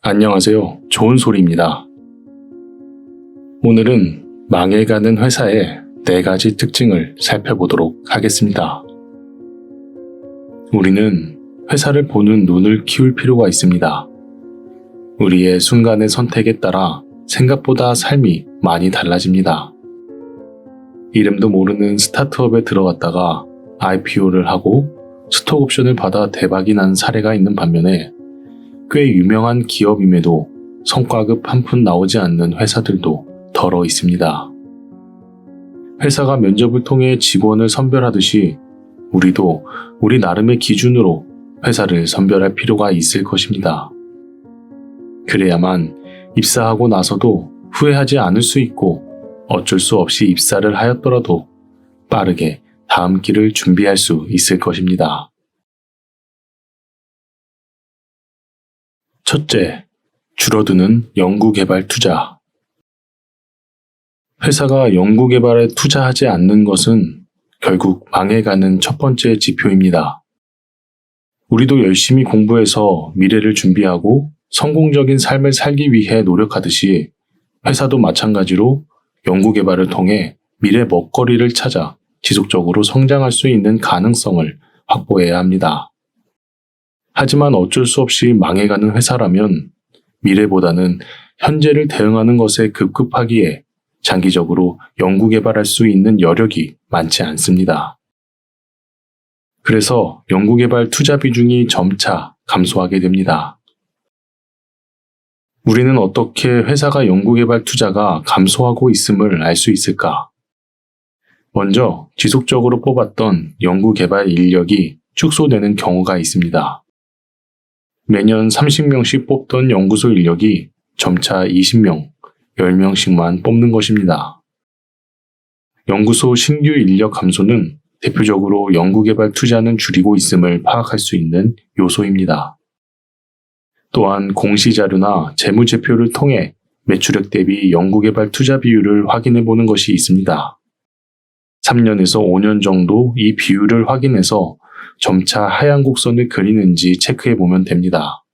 안녕하세요. 좋은 소리입니다. 오늘은 망해가는 회사의 4가지 특징을 살펴보도록 하겠습니다. 우리는 회사를 보는 눈을 키울 필요가 있습니다. 우리의 순간의 선택에 따라 생각보다 삶이 많이 달라집니다. 이름도 모르는 스타트업에 들어갔다가 IPO를 하고 스톡 옵션을 받아 대박이 난 사례가 있는 반면에 꽤 유명한 기업임에도 성과급 한 푼 나오지 않는 회사들도 덜어 있습니다. 회사가 면접을 통해 직원을 선별하듯이 우리도 우리 나름의 기준으로 회사를 선별할 필요가 있을 것입니다. 그래야만 입사하고 나서도 후회하지 않을 수 있고 어쩔 수 없이 입사를 하였더라도 빠르게 다음 길을 준비할 수 있을 것입니다. 첫째, 줄어드는 연구개발 투자. 회사가 연구개발에 투자하지 않는 것은 결국 망해가는 첫 번째 지표입니다. 우리도 열심히 공부해서 미래를 준비하고 성공적인 삶을 살기 위해 노력하듯이 회사도 마찬가지로 연구개발을 통해 미래 먹거리를 찾아 지속적으로 성장할 수 있는 가능성을 확보해야 합니다. 하지만 어쩔 수 없이 망해가는 회사라면 미래보다는 현재를 대응하는 것에 급급하기에 장기적으로 연구개발할 수 있는 여력이 많지 않습니다. 그래서 연구개발 투자 비중이 점차 감소하게 됩니다. 우리는 어떻게 회사가 연구개발 투자가 감소하고 있음을 알 수 있을까? 먼저 지속적으로 뽑았던 연구개발 인력이 축소되는 경우가 있습니다. 매년 30명씩 뽑던 연구소 인력이 점차 20명, 10명씩만 뽑는 것입니다. 연구소 신규 인력 감소는 대표적으로 연구개발 투자는 줄이고 있음을 파악할 수 있는 요소입니다. 또한 공시자료나 재무제표를 통해 매출액 대비 연구개발 투자 비율을 확인해 보는 것이 있습니다. 3년에서 5년 정도 이 비율을 확인해서 점차 하얀 곡선을 그리는지 체크해 보면 됩니다.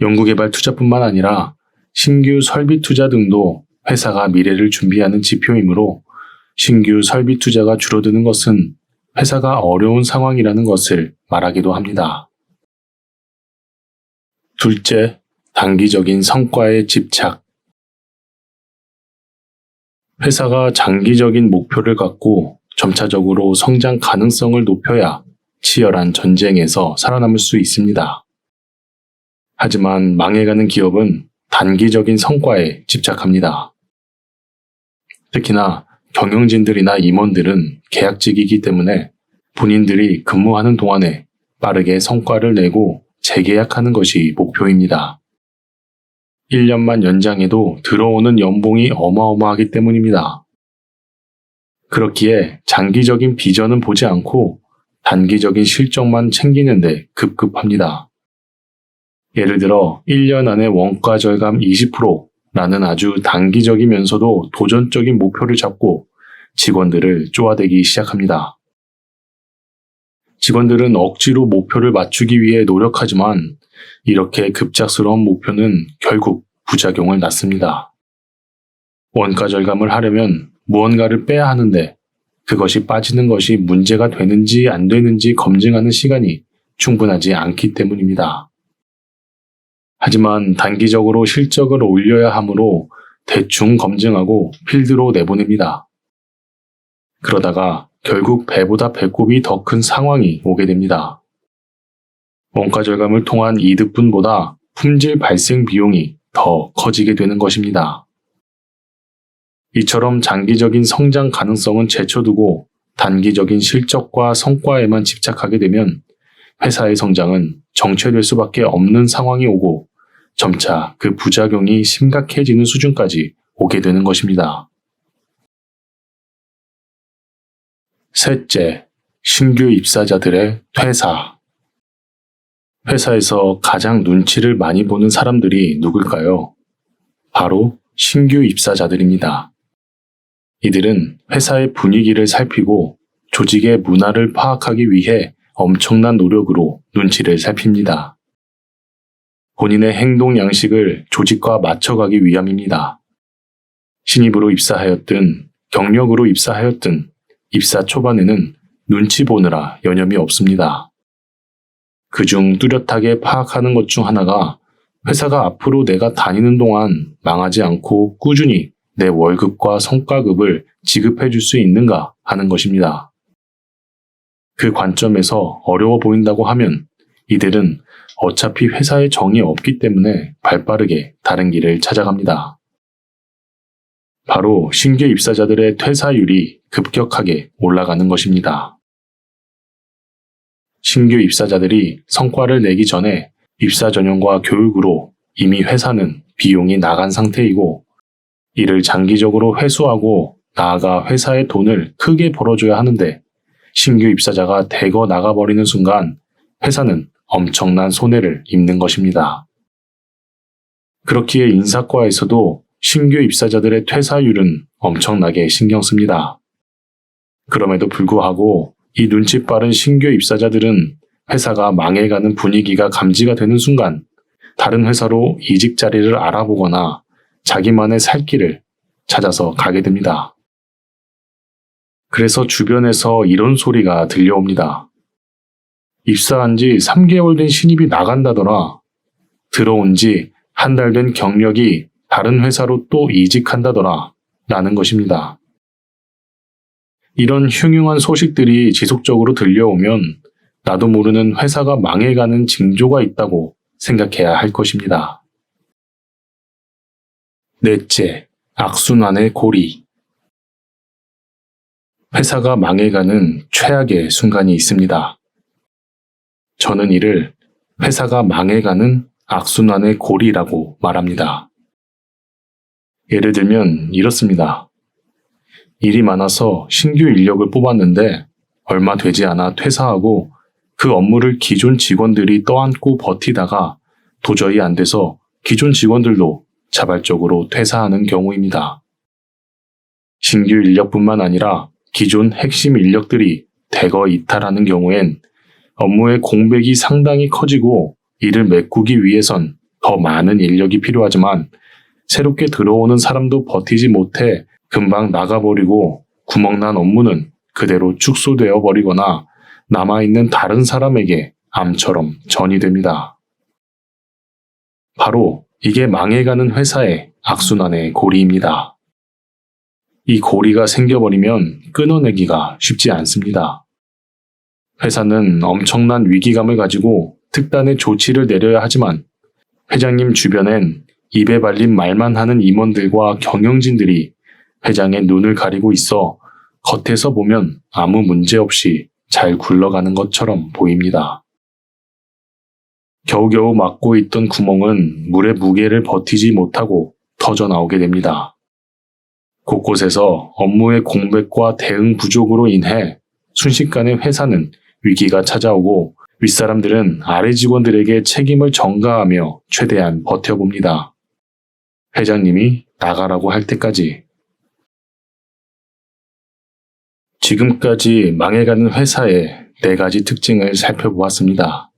연구개발 투자뿐만 아니라 신규 설비 투자 등도 회사가 미래를 준비하는 지표이므로 신규 설비 투자가 줄어드는 것은 회사가 어려운 상황이라는 것을 말하기도 합니다. 둘째, 단기적인 성과에 집착. 회사가 장기적인 목표를 갖고 점차적으로 성장 가능성을 높여야 치열한 전쟁에서 살아남을 수 있습니다. 하지만 망해가는 기업은 단기적인 성과에 집착합니다. 특히나 경영진들이나 임원들은 계약직이기 때문에 본인들이 근무하는 동안에 빠르게 성과를 내고 재계약하는 것이 목표입니다. 1년만 연장해도 들어오는 연봉이 어마어마하기 때문입니다. 그렇기에 장기적인 비전은 보지 않고 단기적인 실적만 챙기는데 급급합니다. 예를 들어 1년 안에 원가 절감 20%라는 아주 단기적이면서도 도전적인 목표를 잡고 직원들을 쪼아대기 시작합니다. 직원들은 억지로 목표를 맞추기 위해 노력하지만 이렇게 급작스러운 목표는 결국 부작용을 낳습니다. 원가 절감을 하려면 무언가를 빼야 하는데 그것이 빠지는 것이 문제가 되는지 안 되는지 검증하는 시간이 충분하지 않기 때문입니다. 하지만 단기적으로 실적을 올려야 하므로 대충 검증하고 필드로 내보냅니다. 그러다가 결국 배보다 배꼽이 더 큰 상황이 오게 됩니다. 원가 절감을 통한 이득분보다 품질 발생 비용이 더 커지게 되는 것입니다. 이처럼 장기적인 성장 가능성은 제쳐두고 단기적인 실적과 성과에만 집착하게 되면 회사의 성장은 정체될 수밖에 없는 상황이 오고 점차 그 부작용이 심각해지는 수준까지 오게 되는 것입니다. 셋째, 신규 입사자들의 퇴사. 회사에서 가장 눈치를 많이 보는 사람들이 누굴까요? 바로 신규 입사자들입니다. 이들은 회사의 분위기를 살피고 조직의 문화를 파악하기 위해 엄청난 노력으로 눈치를 살핍니다. 본인의 행동 양식을 조직과 맞춰가기 위함입니다. 신입으로 입사하였든 경력으로 입사하였든 입사 초반에는 눈치 보느라 여념이 없습니다. 그중 뚜렷하게 파악하는 것 중 하나가 회사가 앞으로 내가 다니는 동안 망하지 않고 꾸준히 내 월급과 성과급을 지급해 줄 수 있는가 하는 것입니다. 그 관점에서 어려워 보인다고 하면 이들은 어차피 회사에 정이 없기 때문에 발빠르게 다른 길을 찾아갑니다. 바로 신규 입사자들의 퇴사율이 급격하게 올라가는 것입니다. 신규 입사자들이 성과를 내기 전에 입사 전형과 교육으로 이미 회사는 비용이 나간 상태이고 이를 장기적으로 회수하고 나아가 회사의 돈을 크게 벌어줘야 하는데 신규 입사자가 대거 나가버리는 순간 회사는 엄청난 손해를 입는 것입니다. 그렇기에 인사과에서도 신규 입사자들의 퇴사율은 엄청나게 신경 씁니다. 그럼에도 불구하고 이 눈치 빠른 신규 입사자들은 회사가 망해가는 분위기가 감지가 되는 순간 다른 회사로 이직 자리를 알아보거나 자기만의 살 길을 찾아서 가게 됩니다. 그래서 주변에서 이런 소리가 들려옵니다. 입사한 지 3개월 된 신입이 나간다더라. 들어온 지 한 달 된 경력이 다른 회사로 또 이직한다더라. 라는 것입니다. 이런 흉흉한 소식들이 지속적으로 들려오면 나도 모르는 회사가 망해가는 징조가 있다고 생각해야 할 것입니다. 넷째, 악순환의 고리. 회사가 망해가는 최악의 순간이 있습니다. 저는 이를 회사가 망해가는 악순환의 고리라고 말합니다. 예를 들면 이렇습니다. 일이 많아서 신규 인력을 뽑았는데 얼마 되지 않아 퇴사하고 그 업무를 기존 직원들이 떠안고 버티다가 도저히 안 돼서 기존 직원들도 자발적으로 퇴사하는 경우입니다. 신규 인력뿐만 아니라 기존 핵심 인력들이 대거 이탈하는 경우엔 업무의 공백이 상당히 커지고 이를 메꾸기 위해선 더 많은 인력이 필요하지만 새롭게 들어오는 사람도 버티지 못해 금방 나가버리고 구멍난 업무는 그대로 축소되어 버리거나 남아있는 다른 사람에게 암처럼 전이됩니다. 바로 이게 망해가는 회사의 악순환의 고리입니다. 이 고리가 생겨버리면 끊어내기가 쉽지 않습니다. 회사는 엄청난 위기감을 가지고 특단의 조치를 내려야 하지만 회장님 주변엔 입에 발린 말만 하는 임원들과 경영진들이 회장의 눈을 가리고 있어 겉에서 보면 아무 문제 없이 잘 굴러가는 것처럼 보입니다. 겨우겨우 막고 있던 구멍은 물의 무게를 버티지 못하고 터져나오게 됩니다. 곳곳에서 업무의 공백과 대응 부족으로 인해 순식간에 회사는 위기가 찾아오고 윗사람들은 아래 직원들에게 책임을 전가하며 최대한 버텨봅니다. 회장님이 나가라고 할 때까지. 지금까지 망해가는 회사의 4가지 특징을 살펴보았습니다.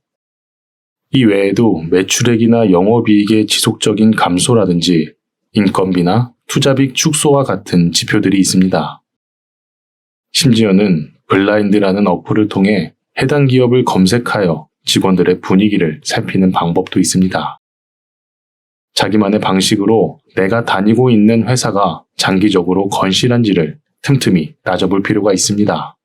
이 외에도 매출액이나 영업이익의 지속적인 감소라든지 인건비나 투자비 축소와 같은 지표들이 있습니다. 심지어는 블라인드라는 어플을 통해 해당 기업을 검색하여 직원들의 분위기를 살피는 방법도 있습니다. 자기만의 방식으로 내가 다니고 있는 회사가 장기적으로 건실한지를 틈틈이 따져볼 필요가 있습니다.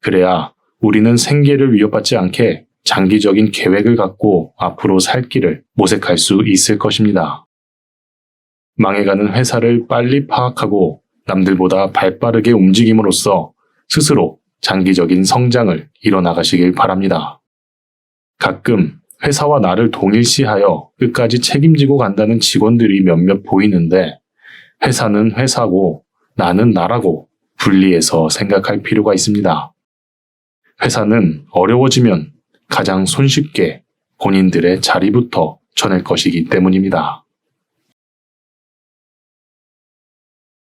그래야 우리는 생계를 위협받지 않게 장기적인 계획을 갖고 앞으로 살 길을 모색할 수 있을 것입니다. 망해가는 회사를 빨리 파악하고 남들보다 발빠르게 움직임으로써 스스로 장기적인 성장을 이뤄나가시길 바랍니다. 가끔 회사와 나를 동일시하여 끝까지 책임지고 간다는 직원들이 몇몇 보이는데 회사는 회사고 나는 나라고 분리해서 생각할 필요가 있습니다. 회사는 어려워지면 가장 손쉽게 본인들의 자리부터 쳐낼 것이기 때문입니다.